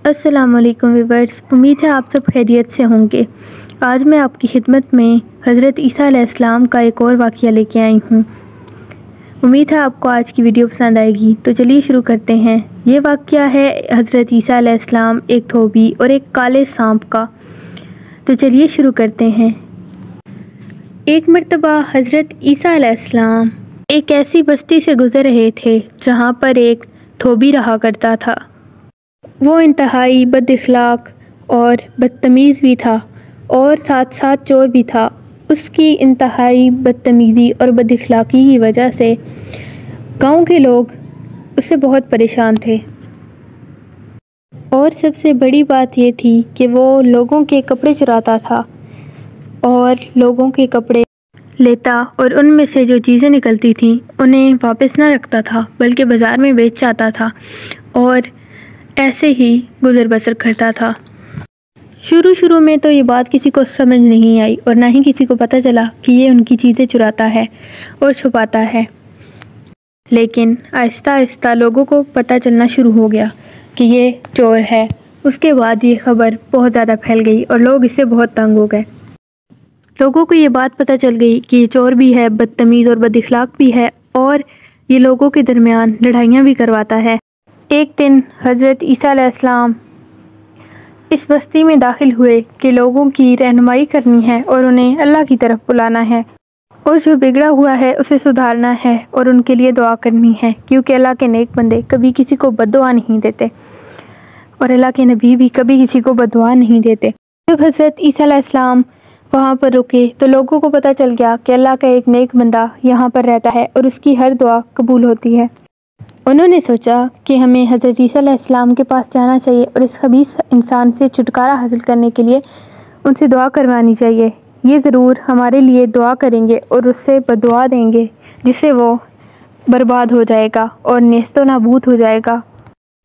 السلام علیکم ویورز، امید ہے آپ سب خیریت سے ہوں گے۔ آج میں آپ کی خدمت میں حضرت عیسیٰ علیہ السلام کا ایک اور واقعہ لے کے آئی ہوں۔ امید ہے آپ کو آج کی ویڈیو پسند آئے گی، تو چلیے شروع کرتے ہیں۔ یہ واقعہ ہے حضرت عیسیٰ علیہ السلام، ایک دھوبی اور ایک کالے سانپ کا۔ تو چلیے شروع کرتے ہیں۔ ایک مرتبہ حضرت عیسیٰ علیہ السلام ایک ایسی بستی سے گزر رہے تھے جہاں پر ایک دھوبی رہا کرتا تھا۔ وہ انتہائی بد اخلاق اور بدتمیز بھی تھا اور ساتھ ساتھ چور بھی تھا۔ اس کی انتہائی بدتمیزی اور بد اخلاقی کی وجہ سے گاؤں کے لوگ اس سے بہت پریشان تھے، اور سب سے بڑی بات یہ تھی کہ وہ لوگوں کے کپڑے چراتا تھا اور لوگوں کے کپڑے لیتا اور ان میں سے جو چیزیں نکلتی تھیں انہیں واپس نہ رکھتا تھا بلکہ بازار میں بیچ جاتا تھا اور ایسے ہی گزر بسر کرتا تھا۔ شروع میں تو یہ بات کسی کو سمجھ نہیں آئی اور نہ ہی کسی کو پتہ چلا کہ یہ ان کی چیزیں چراتا ہے اور چھپاتا ہے، لیکن آہستہ آہستہ لوگوں کو پتہ چلنا شروع ہو گیا کہ یہ چور ہے۔ اس کے بعد یہ خبر بہت زیادہ پھیل گئی اور لوگ اس سے بہت تنگ ہو گئے۔ لوگوں کو یہ بات پتہ چل گئی کہ یہ چور بھی ہے، بدتمیز اور بد اخلاق بھی ہے، اور یہ لوگوں کے درمیان لڑائیاں بھی کرواتا ہے۔ ایک دن حضرت عیسیٰ علیہ السلام اس بستی میں داخل ہوئے کہ لوگوں کی رہنمائی کرنی ہے اور انہیں اللہ کی طرف بلانا ہے، اور جو بگڑا ہوا ہے اسے سدھارنا ہے اور ان کے لیے دعا کرنی ہے، کیونکہ اللہ کے نیک بندے کبھی کسی کو بد دعا نہیں دیتے اور اللہ کے نبی بھی کبھی کسی کو بد دعا نہیں دیتے۔ جب حضرت عیسیٰ علیہ السلام وہاں پر رکے تو لوگوں کو پتہ چل گیا کہ اللہ کا ایک نیک بندہ یہاں پر رہتا ہے اور اس کی ہر دعا قبول ہوتی ہے۔ انہوں نے سوچا کہ ہمیں حضرت عیسیٰ علیہ السلام کے پاس جانا چاہیے اور اس خبیث انسان سے چھٹکارا حاصل کرنے کے لیے ان سے دعا کروانی چاہیے۔ یہ ضرور ہمارے لیے دعا کریں گے اور اس سے بد دعا دیں گے جس سے وہ برباد ہو جائے گا اور نیست و نابود ہو جائے گا۔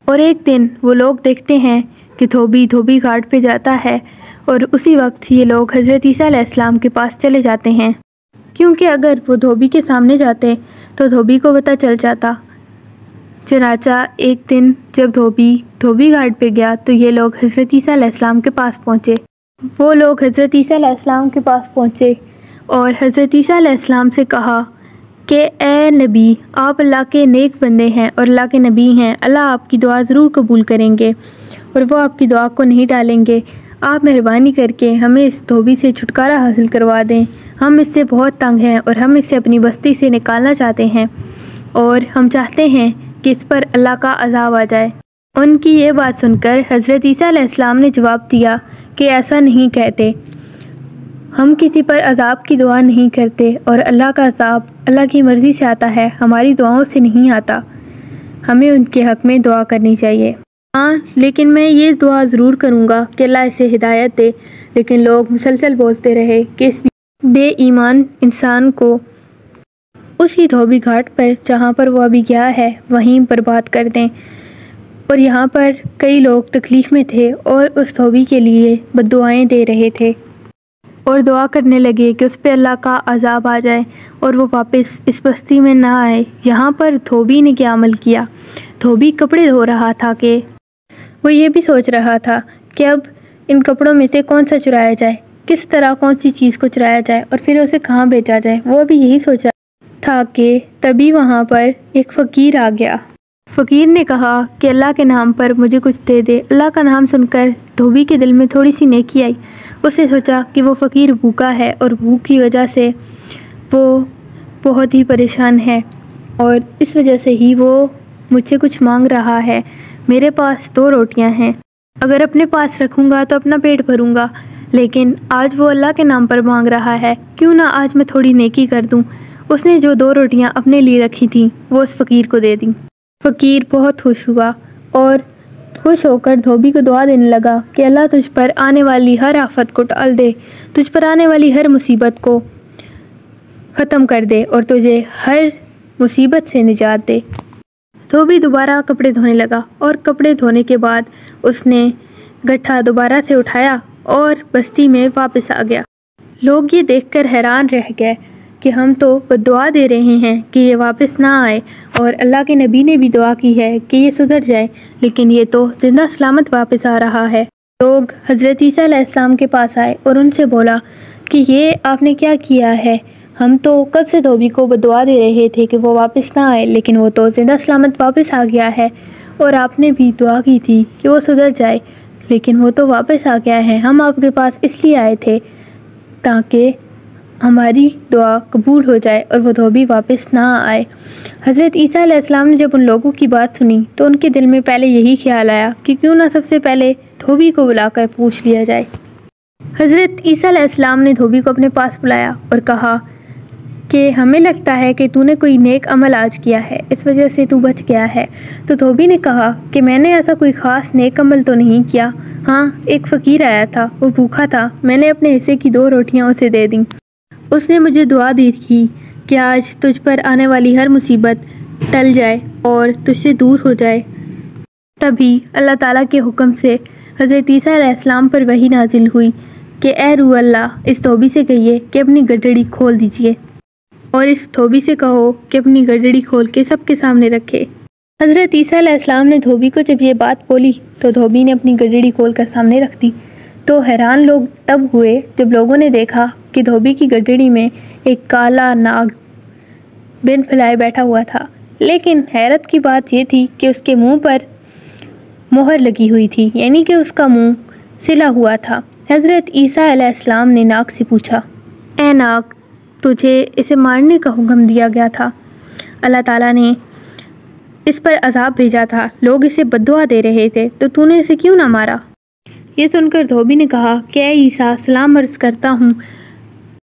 اور ایک دن وہ لوگ دیکھتے ہیں کہ دھوبی گھاٹ پہ جاتا ہے، اور اسی وقت یہ لوگ حضرت عیسیٰ علیہ السلام کے پاس چلے جاتے ہیں، کیونکہ اگر وہ دھوبی کے سامنے جاتے تو دھوبی کو پتہ چل جاتا۔ چنانچہ ایک دن جب دھوبی گھاٹ پہ گیا تو یہ لوگ حضرت عیسیٰ علیہ السلام کے پاس پہنچے۔ وہ لوگ حضرت عیسیٰ علیہ السلام کے پاس پہنچے اور حضرت عیسیٰ علیہ السلام سے کہا کہ اے نبی، آپ اللہ کے نیک بندے ہیں اور اللہ کے نبی ہیں، اللہ آپ کی دعا ضرور قبول کریں گے اور وہ آپ کی دعا کو نہیں ڈالیں گے۔ آپ مہربانی کر کے ہمیں اس دھوبی سے چھٹکارا حاصل کروا دیں، ہم اس سے بہت تنگ ہیں اور ہم اسے اپنی بستی سے نکالنا چاہتے ہیں اور ہم چاہتے ہیں کہ اس پر اللہ کا عذاب آ جائے۔ ان کی یہ بات سن کر حضرت عیسیٰ علیہ السلام نے جواب دیا کہ ایسا نہیں کہتے، ہم کسی پر عذاب کی دعا نہیں کرتے اور اللہ کا عذاب اللہ کی مرضی سے آتا ہے، ہماری دعاؤں سے نہیں آتا۔ ہمیں ان کے حق میں دعا کرنی چاہیے۔ ہاں، لیکن میں یہ دعا ضرور کروں گا کہ اللہ اسے ہدایت دے۔ لیکن لوگ مسلسل بولتے رہے کہ اس بے ایمان انسان کو اسی دھوبی گھاٹ پر جہاں پر وہ ابھی گیا ہے وہیں برباد کر دیں، اور یہاں پر کئی لوگ تکلیف میں تھے اور اس دھوبی کے لیے بد دعائیں دے رہے تھے اور دعا کرنے لگے کہ اس پہ اللہ کا عذاب آ جائے اور وہ واپس اس بستی میں نہ آئے۔ یہاں پر دھوبی نے کیا عمل کیا؟ دھوبی کپڑے دھو رہا تھا کہ وہ یہ بھی سوچ رہا تھا کہ اب ان کپڑوں میں سے کون سا چرایا جائے، کس طرح کون سی چیز کو چرایا جائے اور پھر اسے کہاں بیچا جائے۔ وہ بھی یہی سوچ رہا تھا کہ تبھی وہاں پر ایک فقیر آ گیا۔ فقیر نے کہا کہ اللہ کے نام پر مجھے کچھ دے دے۔ اللہ کا نام سن کر دھوبی کے دل میں تھوڑی سی نیکی آئی۔ اس نے سوچا کہ وہ فقیر بھوکا ہے اور بھوک کی وجہ سے وہ بہت ہی پریشان ہے اور اس وجہ سے ہی وہ مجھ سے کچھ مانگ رہا ہے۔ میرے پاس 2 روٹیاں ہیں، اگر اپنے پاس رکھوں گا تو اپنا پیٹ بھروں گا، لیکن آج وہ اللہ کے نام پر مانگ رہا ہے، کیوں نہ آج میں تھوڑی نیکی کر دوں۔ اس نے جو 2 روٹیاں اپنے لیے رکھی تھیں وہ اس فقیر کو دے دیں۔ فقیر بہت خوش ہوا اور خوش ہو کر دھوبی کو دعا دینے لگا کہ اللہ تجھ پر آنے والی ہر آفت کو ٹال دے، تجھ پر آنے والی ہر مصیبت کو ختم کر دے اور تجھے ہر مصیبت سے نجات دے۔ دھوبی دوبارہ کپڑے دھونے لگا اور کپڑے دھونے کے بعد اس نے گٹھا دوبارہ سے اٹھایا اور بستی میں واپس آ گیا۔ لوگ یہ دیکھ کر حیران رہ گئے کہ ہم تو بددعا دے رہے ہیں کہ یہ واپس نہ آئے، اور اللہ کے نبی نے بھی دعا کی ہے کہ یہ سدھر جائے، لیکن یہ تو زندہ سلامت واپس آ رہا ہے۔ لوگ حضرت عیسیٰ علیہ السلام کے پاس آئے اور ان سے بولا کہ یہ آپ نے کیا کیا ہے؟ ہم تو کب سے دھوبی کو بددعا دے رہے تھے کہ وہ واپس نہ آئے، لیکن وہ تو زندہ سلامت واپس آ گیا ہے، اور آپ نے بھی دعا کی تھی کہ وہ سدھر جائے، لیکن وہ تو واپس آ گیا ہے۔ ہم آپ کے پاس اس لیے آئے تھے تاکہ ہماری دعا قبول ہو جائے اور وہ دھوبی واپس نہ آئے۔ حضرت عیسیٰ علیہ السلام نے جب ان لوگوں کی بات سنی تو ان کے دل میں پہلے یہی خیال آیا کہ کیوں نہ سب سے پہلے دھوبی کو بلا کر پوچھ لیا جائے۔ حضرت عیسیٰ علیہ السلام نے دھوبی کو اپنے پاس بلایا اور کہا کہ ہمیں لگتا ہے کہ تو نے کوئی نیک عمل آج کیا ہے، اس وجہ سے تو بچ گیا ہے۔ تو دھوبی نے کہا کہ میں نے ایسا کوئی خاص نیک عمل تو نہیں کیا، ہاں ایک فقیر آیا تھا، وہ بھوکا تھا، میں نے اپنے حصے کی 2 روٹیاں اسے دے دیں۔ اس نے مجھے دعا دی تھی کہ آج تجھ پر آنے والی ہر مصیبت ٹل جائے اور تجھ سے دور ہو جائے۔ تبھی اللہ تعالیٰ کے حکم سے حضرت عیسیٰ علیہ السلام پر وحی نازل ہوئی کہ اے روح اللہ، اس دھوبی سے کہیے کہ اپنی گڈڑی کھول دیجئے، اور اس دھوبی سے کہو کہ اپنی گڈڑی کھول کے سب کے سامنے رکھے۔ حضرت عیسیٰ علیہ السلام نے دھوبی کو جب یہ بات بولی تو دھوبی نے اپنی گڈڑی کھول کر سامنے رکھ دی۔ تو حیران لوگ تب ہوئے جب لوگوں نے دیکھا کہ دھوبی کی گڈڑی میں ایک کالا ناگ بن پھیلائے بیٹھا ہوا تھا، لیکن حیرت کی بات یہ تھی کہ اس کے منہ پر مہر لگی ہوئی تھی، یعنی کہ اس کا منہ سلا ہوا تھا۔ حضرت عیسیٰ علیہ السلام نے ناگ سے پوچھا، اے ناگ، تجھے اسے مارنے کا حکم دیا گیا تھا، اللہ تعالیٰ نے اس پر عذاب بھیجا تھا، لوگ اسے بددعا دے رہے تھے، تو نے اسے کیوں نہ مارا؟ یہ سن کر دھوبی نے کہا کہ اے عیسیٰ، سلام عرض کرتا ہوں،